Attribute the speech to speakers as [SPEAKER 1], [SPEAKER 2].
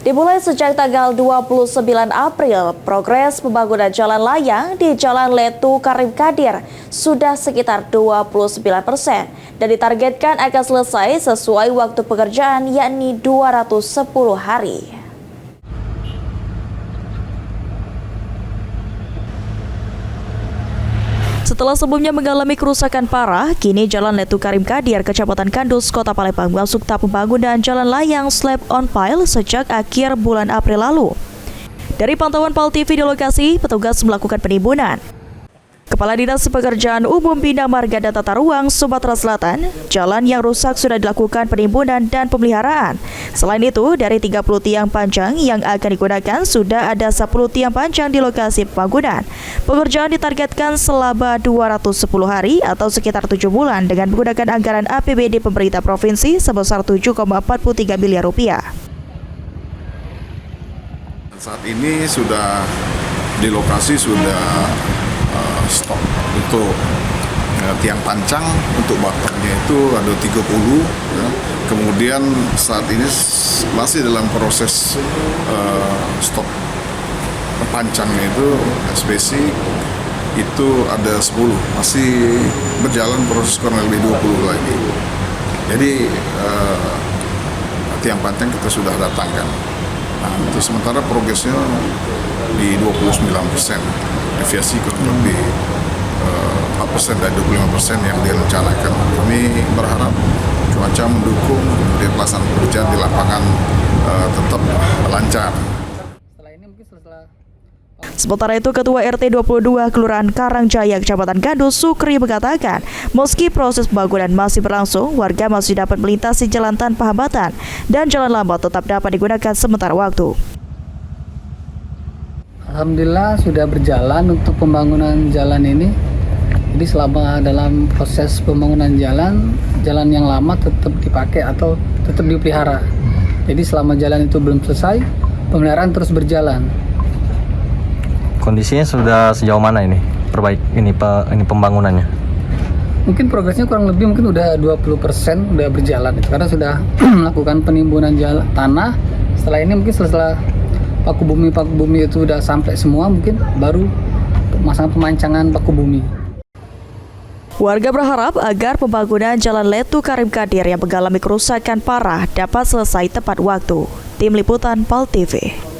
[SPEAKER 1] Dimulai sejak tanggal 29 April, progres pembangunan jalan layang di Jalan Letu Karim Kadir sudah sekitar 29% dan ditargetkan akan selesai sesuai waktu pekerjaan yakni 210 hari. Setelah sebelumnya mengalami kerusakan parah, kini Jalan Letu Karim Kadir, Kecamatan Kandus, Kota Palembang masuk tahap pembangunan jalan layang slab on pile sejak akhir bulan April lalu. Dari pantauan PAL TV di lokasi, petugas melakukan penimbunan. Kepala Dinas Pekerjaan Umum Bina Marga dan Tata Ruang Sumatera Selatan, jalan yang rusak sudah dilakukan penimbunan dan pemeliharaan. Selain itu, dari 30 tiang panjang yang akan digunakan, sudah ada 10 tiang panjang di lokasi pembangunan. Pekerjaan ditargetkan selama 210 hari atau sekitar 7 bulan dengan menggunakan anggaran APBD pemerintah provinsi sebesar 7,43 miliar rupiah.
[SPEAKER 2] Saat ini sudah di lokasi sudah stok untuk tiang pancang, untuk batangnya itu ada 30 ya. Kemudian saat ini masih dalam proses stok pancangnya itu SPC itu ada 10, masih berjalan proses kurang lebih 20 lagi. Jadi tiang pancang kita sudah datangkan. Nah, untuk sementara progresnya di 29%, deviasi kurang lebih 4% dari 25% yang direncanakan. Kami berharap cuaca mendukung, kemudian pelaksanaan pekerjaan di lapangan tetap lancar.
[SPEAKER 1] Sementara itu, Ketua RT 22 Kelurahan Karangjaya, Kecamatan Kandus, Sukri mengatakan, meski proses pembangunan masih berlangsung, warga masih dapat melintasi jalan tanpa hambatan dan jalan lama tetap dapat digunakan sementara waktu.
[SPEAKER 3] Alhamdulillah sudah berjalan untuk pembangunan jalan ini. Jadi selama dalam proses pembangunan jalan yang lama tetap dipakai atau tetap dipelihara. Jadi selama jalan itu belum selesai, pemeliharaan terus berjalan.
[SPEAKER 4] Kondisinya sudah sejauh mana ini ini pembangunannya?
[SPEAKER 3] Mungkin progresnya kurang lebih mungkin udah 20% udah berjalan itu karena sudah melakukan penimbunan jalan tanah. Setelah ini mungkin setelah paku bumi itu udah sampai semua, mungkin baru pemasangan pemancangan paku bumi.
[SPEAKER 1] Warga berharap agar pembangunan Jalan Letu Karim Kadir yang mengalami kerusakan parah dapat selesai tepat waktu. Tim Liputan PAL TV.